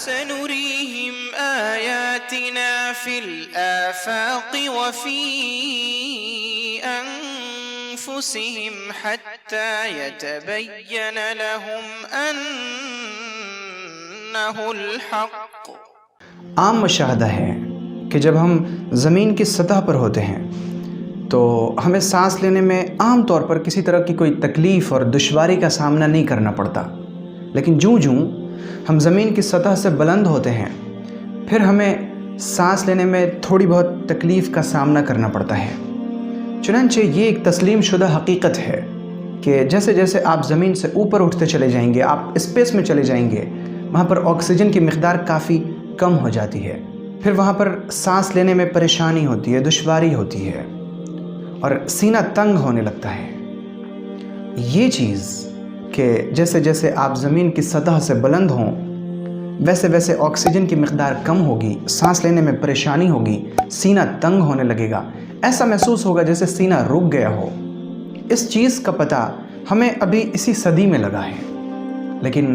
سنريهم آياتنا في الآفاق وفي أنفسهم حتى يتبين لهم أنه الحق۔ عام مشاہدہ ہے کہ جب ہم زمین کی سطح پر ہوتے ہیں تو ہمیں سانس لینے میں عام طور پر کسی طرح کی کوئی تکلیف اور دشواری کا سامنا نہیں کرنا پڑتا، لیکن جوں ہم زمین کی سطح سے بلند ہوتے ہیں پھر ہمیں سانس لینے میں تھوڑی بہت تکلیف کا سامنا کرنا پڑتا ہے۔ چنانچہ یہ ایک تسلیم شدہ حقیقت ہے کہ جیسے جیسے آپ زمین سے اوپر اٹھتے چلے جائیں گے، آپ اسپیس میں چلے جائیں گے، وہاں پر آکسیجن کی مقدار کافی کم ہو جاتی ہے، پھر وہاں پر سانس لینے میں پریشانی ہوتی ہے، دشواری ہوتی ہے اور سینہ تنگ ہونے لگتا ہے۔ یہ چیز کہ جیسے جیسے آپ زمین کی سطح سے بلند ہوں ویسے ویسے آکسیجن کی مقدار کم ہوگی، سانس لینے میں پریشانی ہوگی، سینہ تنگ ہونے لگے گا، ایسا محسوس ہوگا جیسے سینہ رک گیا ہو۔ اس چیز کا پتہ ہمیں ابھی اسی صدی میں لگا ہے، لیکن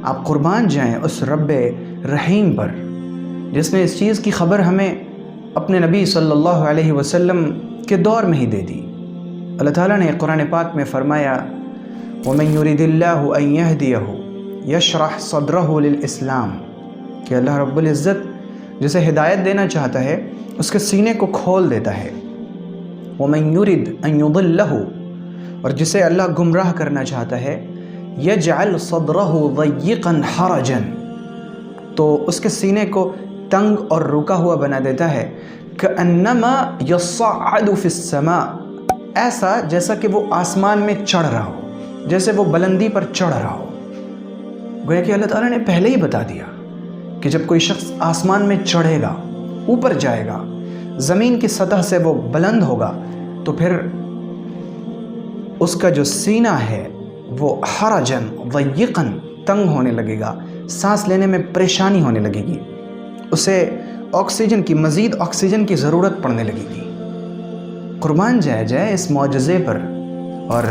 آپ قربان جائیں اس رب رحیم پر جس نے اس چیز کی خبر ہمیں اپنے نبی صلی اللہ علیہ وسلم کے دور میں ہی دے دی۔ اللہ تعالیٰ نے قرآن پاک میں فرمایا وَمَن يُرِدِ اللَّهُ أَن يَهْدِيَهُ يَشْرَحْ صَدْرَهُ لِلْإِسْلَامِ کہ اللہ رب العزت جسے ہدایت دینا چاہتا ہے اس کے سینے کو کھول دیتا ہے۔ وَمَن يُرِدْ أَن يُضِلَّهُ اور جسے اللہ گمراہ کرنا چاہتا ہے يَجْعَلْ صَدْرَهُ ضَيِّقًا حَرَجًا تو اس کے سینے کو تنگ اور رکا ہوا بنا دیتا ہے۔ كَأَنَّمَا يَصَّعَّدُ فِي السَّمَاءِ ایسا جیسا کہ وہ آسمان میں چڑھ رہا ہو، جیسے وہ بلندی پر چڑھ رہا ہو۔ گویا کہ اللہ تعالیٰ نے پہلے ہی بتا دیا کہ جب کوئی شخص آسمان میں چڑھے گا، اوپر جائے گا، زمین کی سطح سے وہ بلند ہوگا تو پھر اس کا جو سینہ ہے وہ حرجن ضیقن تنگ ہونے لگے گا، سانس لینے میں پریشانی ہونے لگے گی، اسے آکسیجن کی مزید آکسیجن کی ضرورت پڑنے لگے گی۔ قربان جائے اس معجزے پر۔ اور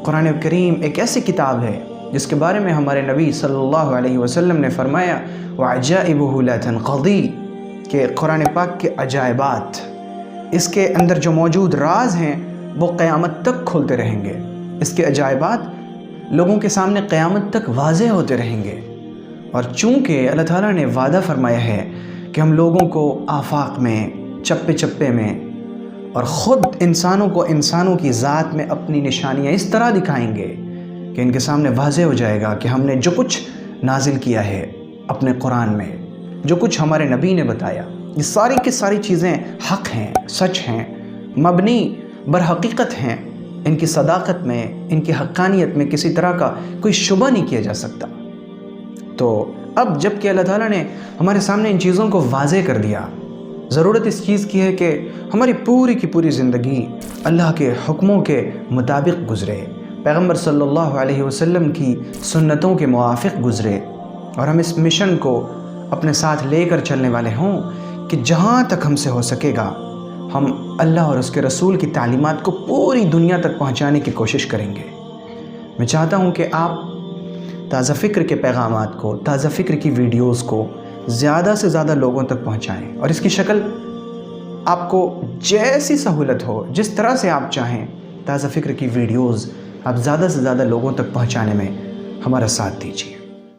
قرآن کریم ایک ایسی کتاب ہے جس کے بارے میں ہمارے نبی صلی اللہ علیہ وسلم نے فرمایا وَعَجَائِبُهُ لَا تَنْقَضِي کہ قرآن پاک کے عجائبات، اس کے اندر جو موجود راز ہیں وہ قیامت تک کھلتے رہیں گے، اس کے عجائبات لوگوں کے سامنے قیامت تک واضح ہوتے رہیں گے۔ اور چونکہ اللہ تعالیٰ نے وعدہ فرمایا ہے کہ ہم لوگوں کو آفاق میں، چپے چپے میں اور خود انسانوں کو انسانوں کی ذات میں اپنی نشانیاں اس طرح دکھائیں گے کہ ان کے سامنے واضح ہو جائے گا کہ ہم نے جو کچھ نازل کیا ہے اپنے قرآن میں، جو کچھ ہمارے نبی نے بتایا، یہ ساری کی ساری چیزیں حق ہیں، سچ ہیں، مبنی برحقیقت ہیں، ان کی صداقت میں، ان کی حقانیت میں کسی طرح کا کوئی شبہ نہیں کیا جا سکتا۔ تو اب جب کہ اللہ تعالیٰ نے ہمارے سامنے ان چیزوں کو واضح کر دیا، ضرورت اس چیز کی ہے کہ ہماری پوری کی پوری زندگی اللہ کے حکموں کے مطابق گزرے، پیغمبر صلی اللہ علیہ وسلم کی سنتوں کے موافق گزرے، اور ہم اس مشن کو اپنے ساتھ لے کر چلنے والے ہوں کہ جہاں تک ہم سے ہو سکے گا ہم اللہ اور اس کے رسول کی تعلیمات کو پوری دنیا تک پہنچانے کی کوشش کریں گے۔ میں چاہتا ہوں کہ آپ تازہ فکر کے پیغامات کو، تازہ فکر کی ویڈیوز کو زیادہ سے زیادہ لوگوں تک پہنچائیں، اور اس کی شکل آپ کو جیسی سہولت ہو، جس طرح سے آپ چاہیں، تازہ فکر کی ویڈیوز آپ زیادہ سے زیادہ لوگوں تک پہنچانے میں ہمارا ساتھ دیجیے۔